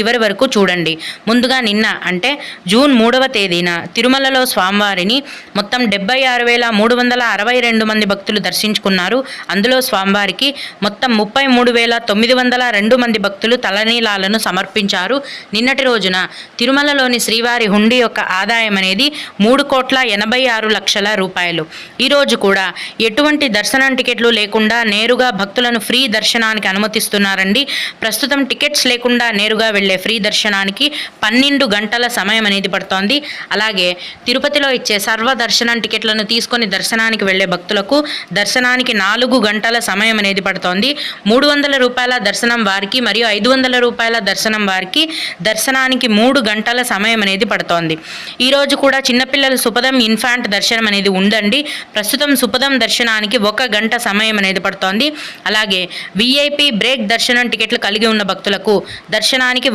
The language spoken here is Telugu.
చివరి వరకు చూడండి. ముందుగా నిన్న అంటే జూన్ 3వ తేదీన తిరుమలలో స్వామివారిని మొత్తం 76,362 మంది భక్తులు దర్శించుకున్నారు. అందులో స్వామివారికి మొత్తం 33,902 మంది భక్తులు తలనీలాలను సమర్పించారు. నిన్నటి రోజున తిరుమలలోని శ్రీవారి హుండీ యొక్క ఆదాయం అనేది 3,86,00,000 రూపాయలు. ఈరోజు కూడా ఎటువంటి దర్శనం టికెట్లు లేకుండా నేరుగా భక్తులను ఫ్రీ దర్శనానికి అనుమతిస్తున్నారండి. ప్రస్తుతం టికెట్స్ లేకుండా నేరుగా ఫ్రీ దర్శనానికి 12 గంటల సమయం అనేది పడుతోంది. అలాగే తిరుపతిలో ఇచ్చే సర్వ దర్శనం టికెట్లను తీసుకొని దర్శనానికి వెళ్లే భక్తులకు దర్శనానికి 4 గంటల సమయం అనేది పడుతోంది. 300 రూపాయల దర్శనం వారికి మరియు 500 రూపాయల దర్శనం వారికి దర్శనానికి 3 గంటల సమయం అనేది పడుతోంది. ఈరోజు కూడా చిన్నపిల్లల సుపదం ఇన్ఫాంట్ దర్శనం అనేది ఉందండి. ప్రస్తుతం సుపదం దర్శనానికి 1 గంట సమయం అనేది పడుతోంది. అలాగే విఐపి బ్రేక్ దర్శనం టికెట్లు కలిగి ఉన్న భక్తులకు దర్శనానికి